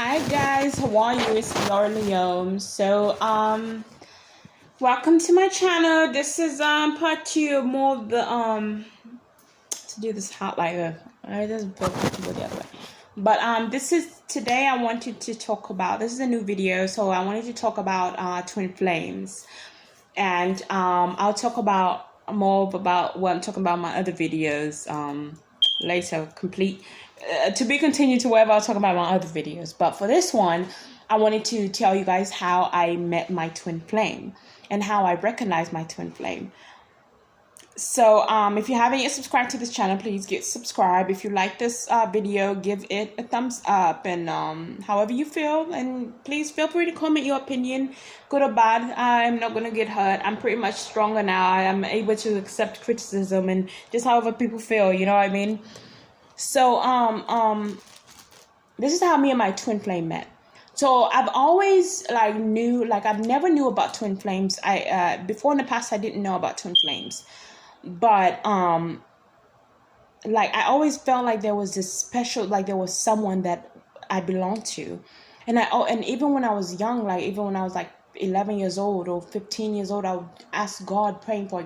Hi guys, how are you? It's Laura Leome. Welcome to my channel. This is part two of more of the to do this hot like I just go the other way. But this is today I wanted to talk about, this is a new video, so I wanted to talk about twin flames. And I'll talk about more about what I'm talking about in my other videos later, to be continued to wherever I'll talk about my other videos. But for this one, I wanted to tell you guys how I met my twin flame and how I recognized my twin flame. So if you haven't yet subscribed to this channel, please get subscribed. If you like this video, give it a thumbs up, and however you feel, and please feel free to comment your opinion, good or bad. I'm not gonna get hurt. I'm pretty much stronger now. I'm able to accept criticism and just however people feel, you know what I mean? So this is how me and my twin flame met. So I've always I've never knew about twin flames. Before in the past I didn't know about twin flames. But I always felt like there was this special, like there was someone that I belonged to. And even when I was young, even when I was 11 years old or 15 years old, I would ask God, praying for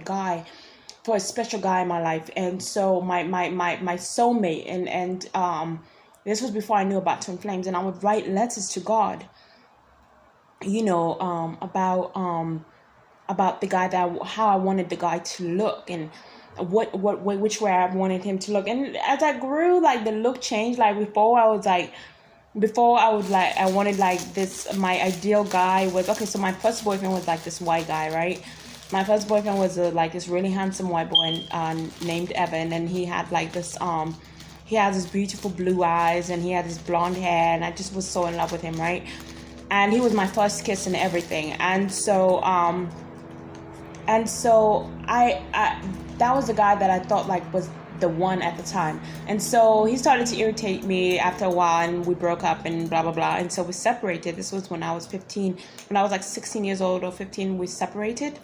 a special guy in my life. And so my soulmate, and this was before I knew about twin flames, and I would write letters to God, about the guy, how I wanted the guy to look, and which way I wanted him to look. And as I grew, the look changed. Before I wanted this, my ideal guy was, okay, so my first boyfriend was this white guy, right? My first boyfriend was this really handsome white boy named Evan, and he had he has this beautiful blue eyes, and he had this blonde hair, and I just was so in love with him, right? And he was my first kiss and everything. And so I that was the guy that I thought was the one at the time. And so he started to irritate me after a while, and we broke up and blah blah blah. And so we separated. This was when I was 15. When I was 16 years old or 15, we separated.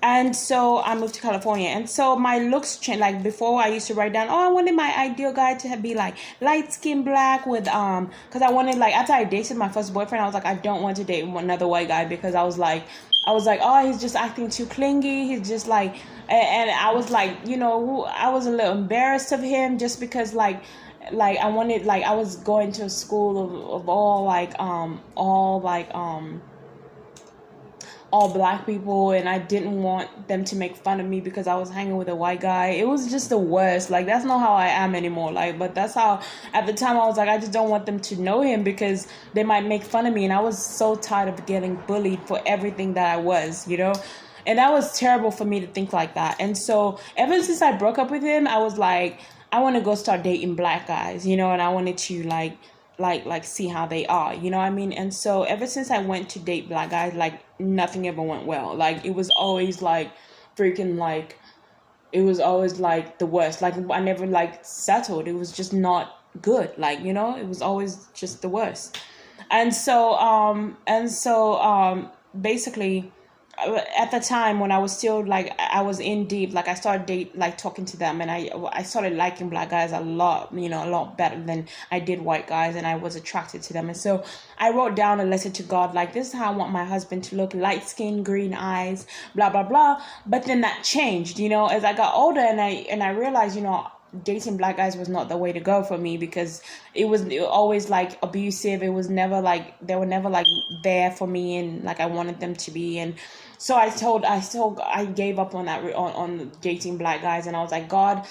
And so I moved to California. And so my looks changed. Before, I used to write down, I wanted my ideal guy to be light skin black with because I wanted after I dated my first boyfriend, I was I don't want to date another white guy, because I was oh, he's just acting too clingy. He's just and I was I was a little embarrassed of him, just because I wanted, I was going to a school of all black people, and I didn't want them to make fun of me because I was hanging with a white guy. It was just the worst. That's not how I am anymore. But that's how, at the time, I was I just don't want them to know him because they might make fun of me. And I was so tired of getting bullied for everything that I was, and that was terrible for me to think like that. And so ever since I broke up with him, I was I want to go start dating black guys, and I wanted to see how they are, you know what I mean? And so ever since I went to date black guys, nothing ever went well. It was always freaking it was always the worst. I never settled. It was just not good. It was always just the worst. And so basically, at the time when I was still I was in deep, I started talking to them, and I started liking black guys a lot, a lot better than I did white guys, and I was attracted to them. And so I wrote down a letter to God, this is how I want my husband to look: light skin, green eyes, blah blah blah. But then that changed, as I got older, and I realized, dating black guys was not the way to go for me, because it was always abusive. It was never they were never there for me, and I wanted them to be. And so I gave up on that, on dating black guys, and I was God,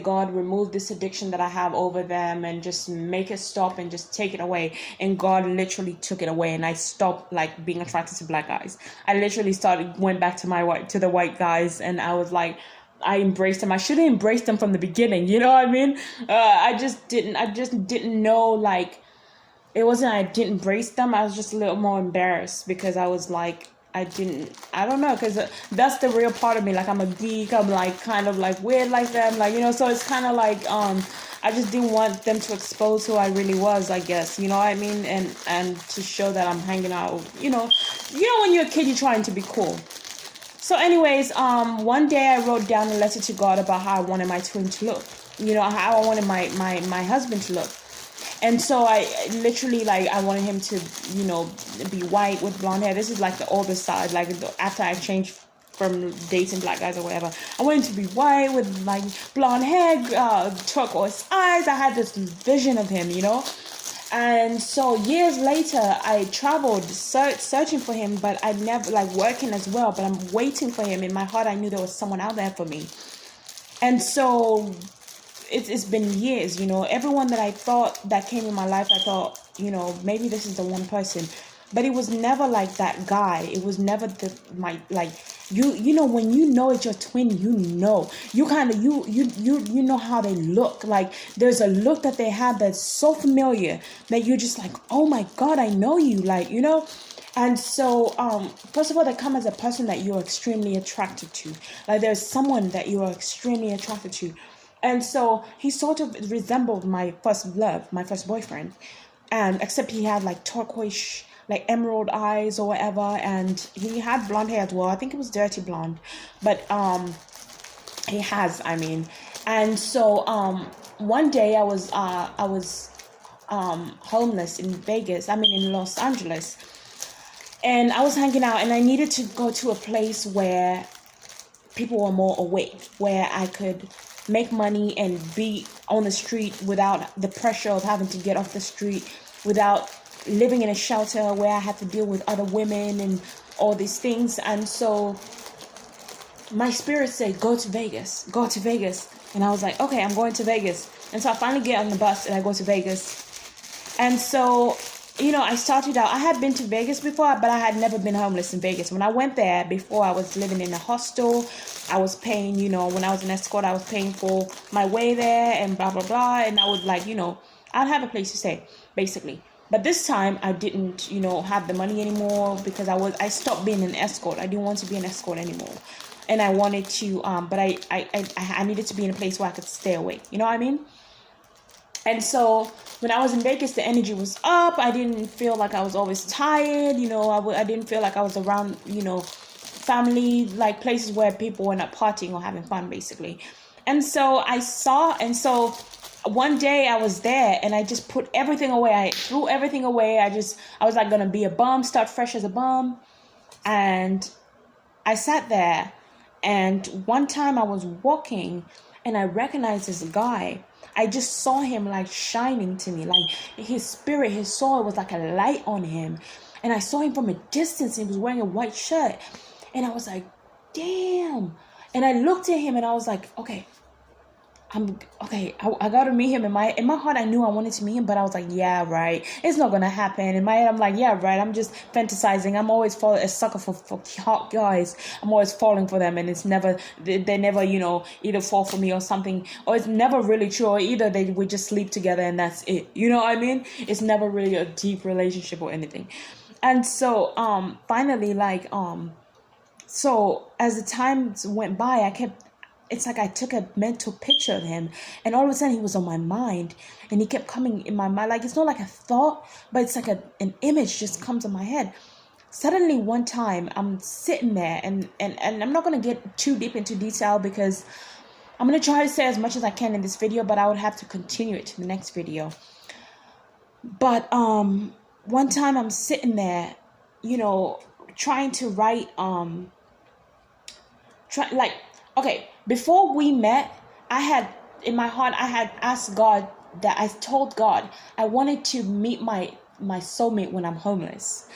God, remove this addiction that I have over them, and just make it stop, and just take it away. And God literally took it away, and I stopped being attracted to black guys. I literally went back to the white guys, and I was I embraced them. I should have embraced them from the beginning. You know what I mean? I just didn't know, it wasn't I didn't embrace them. I was just a little more embarrassed, because I was I don't know, because that's the real part of me. I'm a geek. I'm kind of weird like them. So it's kind of I just didn't want them to expose who I really was, I guess. You know what I mean? And to show that I'm hanging out, when you're a kid, you're trying to be cool. So anyways, one day I wrote down a letter to God about how I wanted my twin to look, how I wanted my husband to look. And so I literally, like, I wanted him to, be white with blonde hair. This is like the older side, like after I changed from dating black guys or whatever. I wanted to be white with like blonde hair, turquoise eyes. I had this vision of him, And so years later, I traveled searching for him, but I never, like, working as well, but I'm waiting for him. In my heart, I knew there was someone out there for me. And so it's been years, everyone that I thought that came in my life, I thought, maybe this is the one person, but it was never like that guy. It was never when you know it's your twin, you kind of, you know how they look. Like, there's a look that they have that's so familiar that you're just like, oh my God, I know you, like, And so, first of all, they come as a person that you're extremely attracted to. Like, there's someone that you are extremely attracted to. And so he sort of resembled my first love, my first boyfriend. And except he had like turquoise, like emerald eyes or whatever. And he had blonde hair as well. I think it was dirty blonde. But he has, And so one day I was homeless in Vegas. in Los Angeles. And I was hanging out, and I needed to go to a place where people were more awake, where I could make money and be on the street without the pressure of having to get off the street, without living in a shelter where I had to deal with other women and all these things. And so my spirit said, go to Vegas. And I was like, okay, I'm going to Vegas. And so I finally get on the bus and I go to Vegas. And so, I started out, I had been to Vegas before, but I had never been homeless in Vegas. When I went there, before, I was living in a hostel. I was paying, when I was an escort, I was paying for my way there and blah, blah, blah. And I would I'd have a place to stay, basically. But this time I didn't, have the money anymore because I stopped being an escort. I didn't want to be an escort anymore. And I wanted to, but I needed to be in a place where I could stay awake. You know what I mean? And so when I was in Vegas, the energy was up. I didn't feel like I was always tired. I didn't feel like I was around, family, like places where people were not partying or having fun, basically. And so one day I was there and I just put everything away. I threw everything away. I was like going to be a bum, start fresh as a bum. And I sat there, and one time I was walking and I recognized this guy. I just saw him like shining to me, like his spirit, his soul was like a light on him. And I saw him from a distance. He was wearing a white shirt. And I was like, damn. And I looked at him and I was like, okay, I got to meet him. In my heart, I knew I wanted to meet him, but I was like, yeah, right. It's not going to happen. In my head, I'm like, yeah, right. I'm just fantasizing. I'm always a sucker for hot guys. I'm always falling for them. And it's never, they never, either fall for me or something. Or it's never really true. Or either we just sleep together and that's it. You know what I mean? It's never really a deep relationship or anything. And so, finally, so as the times went by, it's like I took a mental picture of him, and all of a sudden he was on my mind, and he kept coming in my mind. Like, it's not like a thought, but it's like an image just comes in my head. Suddenly one time I'm sitting there, and I'm not going to get too deep into detail because I'm going to try to say as much as I can in this video, but I would have to continue it to the next video. But one time I'm sitting there, trying to write, okay, before we met, I had asked God, that I told God I wanted to meet my soulmate when I'm homeless.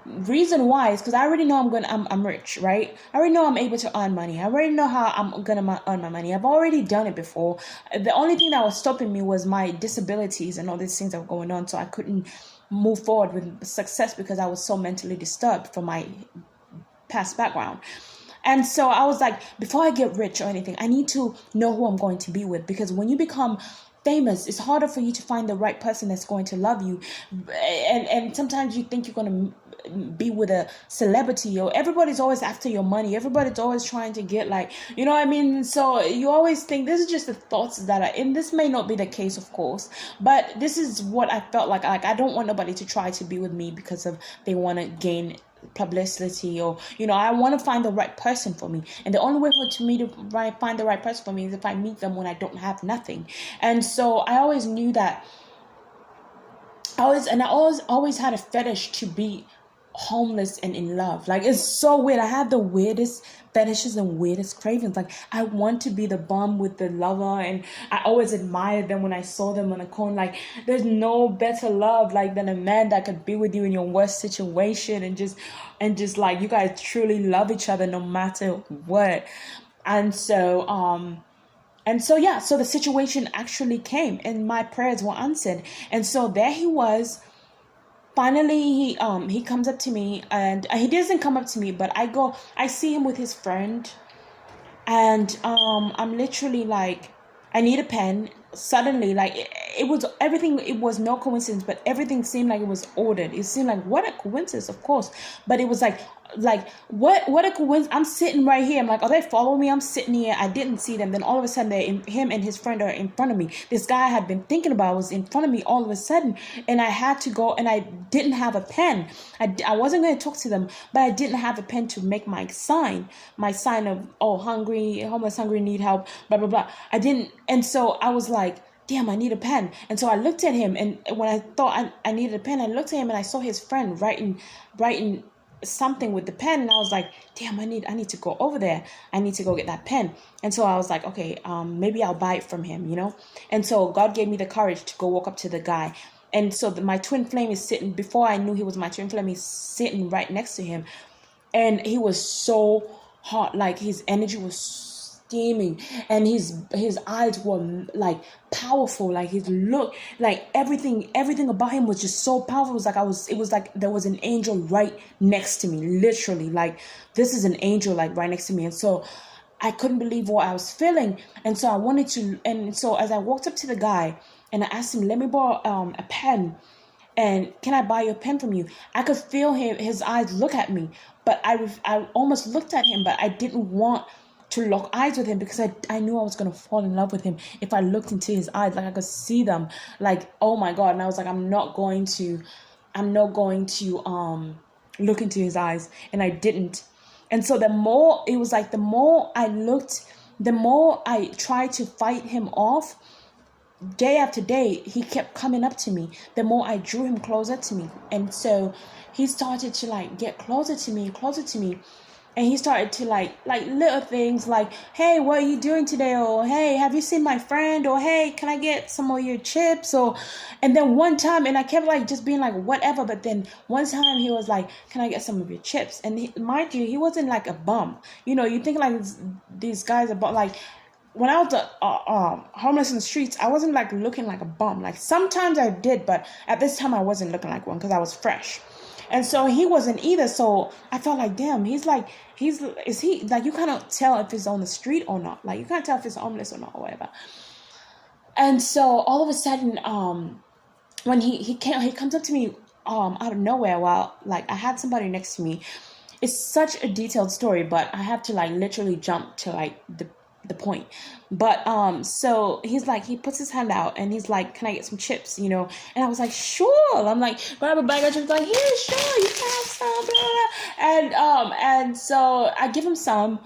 Reason why is because I already know I'm rich, right? I already know I'm able to earn money. I already know how I'm gonna earn my money. I've already done it before. The only thing that was stopping me was my disabilities and all these things that were going on, so I couldn't move forward with success because I was so mentally disturbed from my past background. And so I was like, before I get rich or anything, I need to know who I'm going to be with, because when you become famous, it's harder for you to find the right person that's going to love you. And sometimes you think you're going to be with a celebrity, or everybody's always after your money. Everybody's always trying to get, like, you know what I mean? So you always think, this is just the thoughts that are in. This may not be the case, of course, but this is what I felt like. Like, I don't want nobody to try to be with me because of they want to gain publicity, or I want to find the right person for me, and the only way for me to find the right person for me is if I meet them when I don't have nothing. And so I always knew that I always had a fetish to be homeless and in love. Like, it's so weird. I have the weirdest fetishes and weirdest cravings. Like, I want to be the bum with the lover, and I always admired them when I saw them on a cone. Like, there's no better love like than a man that could be with you in your worst situation, and just like you guys truly love each other no matter what. And so yeah, so the situation actually came and my prayers were answered. And so there he was. Finally, he comes up to me, and he doesn't come up to me, but I see him with his friend, and I'm literally like, I need a pen. Suddenly, like, it was everything. It was no coincidence, but everything seemed like it was ordered. It seemed like, what a coincidence, of course, but it was like what a coincidence. I'm sitting right here. I'm like, are they following me? I'm sitting here. I didn't see them. Then all of a sudden, him and his friend are in front of me. This guy I had been thinking about was in front of me all of a sudden, and I had to go, and I didn't have a pen. I wasn't going to talk to them, but I didn't have a pen to make my sign of, oh, hungry, homeless, hungry, need help, blah blah blah. I didn't, and so I was like, damn, I need a pen. And so I looked at him, and when I thought I needed a pen, I looked at him and I saw his friend writing something with the pen, and I was like, damn, I need to go over there. I need to go get that pen. And so I was like, okay, maybe I'll buy it from him. And so God gave me the courage to go walk up to the guy. And so my twin flame is sitting, before I knew he was my twin flame, he's sitting right next to him. And he was so hot, like his energy was steaming, and his eyes were like powerful, like his look, like everything about him was just so powerful. It was like there was an angel right next to me, literally, like, this is an angel, like, right next to me. And so I couldn't believe what I was feeling. And so as I walked up to the guy and I asked him, let me borrow a pen, and can I buy your pen from you? I could feel his eyes look at me, but I almost looked at him, but I didn't want to lock eyes with him because I knew I was going to fall in love with him if I looked into his eyes. Like, I could see them, like, oh my God. And I was like, I'm not going to look into his eyes. And I didn't. And so the more I looked, the more I tried to fight him off. Day after day, he kept coming up to me. The more I drew him closer to me. And so he started to like get closer to me. And he started to like little things like, hey, what are you doing today? Or, hey, have you seen my friend? Or, hey, can I get some of your chips? And then one time, and I kept like just being like, whatever. But then one time he was like, can I get some of your chips? And mind you, he wasn't like a bum. You think like these guys are like, when I was homeless in the streets, I wasn't like looking like a bum. Like, sometimes I did, but at this time I wasn't looking like one because I was fresh. And so he wasn't either. So I felt like, damn, is he like, you can't tell if he's on the street or not. Like, you can't tell if he's homeless or not or whatever. And so all of a sudden, when he comes up to me out of nowhere while like I had somebody next to me. It's such a detailed story, but I have to like literally jump to like the point. But so he's like, he puts his hand out and he's like, can I get some chips, and I was like, sure. I'm like, grab a bag of chips, like, here, sure, you can have some, blah, blah. And so I give him some,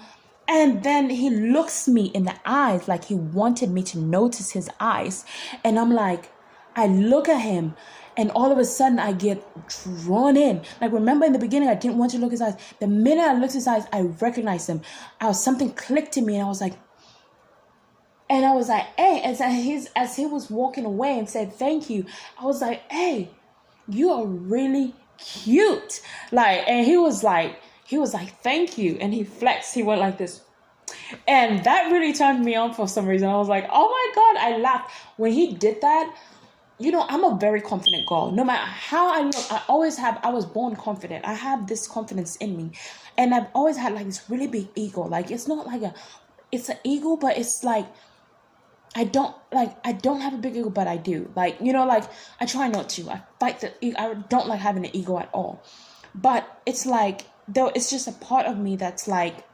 and then he looks me in the eyes like he wanted me to notice his eyes. And I'm like, I look at him, and all of a sudden I get drawn in. Like, remember in the beginning, I didn't want to look his eyes. The minute I looked his eyes, I recognized him. Something clicked in me, and I was like, hey, as he was walking away and said, thank you, I was like, hey, you are really cute. Like, and he was like, thank you. And he flexed, he went like this. And that really turned me on for some reason. I was like, oh my God, I laughed. When he did that, I'm a very confident girl. No matter how I look, I was born confident. I have this confidence in me. And I've always had like this really big ego. Like, it's not like it's an ego, but it's like, I don't have a big ego, but I do. Like, like, I try not to. I fight I don't like having an ego at all. But it's like, though, it's just a part of me that's like,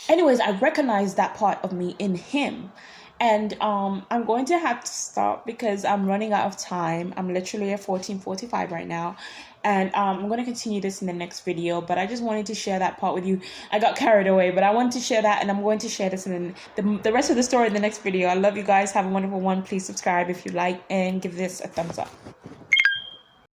anyways, I recognize that part of me in him. And I'm going to have to stop because I'm running out of time. I'm literally at 14:45 right now. And I'm going to continue this in the next video, but I just wanted to share that part with you. I got carried away, but I wanted to share that, and I'm going to share this in the rest of the story in the next video. I love you guys. Have a wonderful one. Please subscribe if you like, and give this a thumbs up.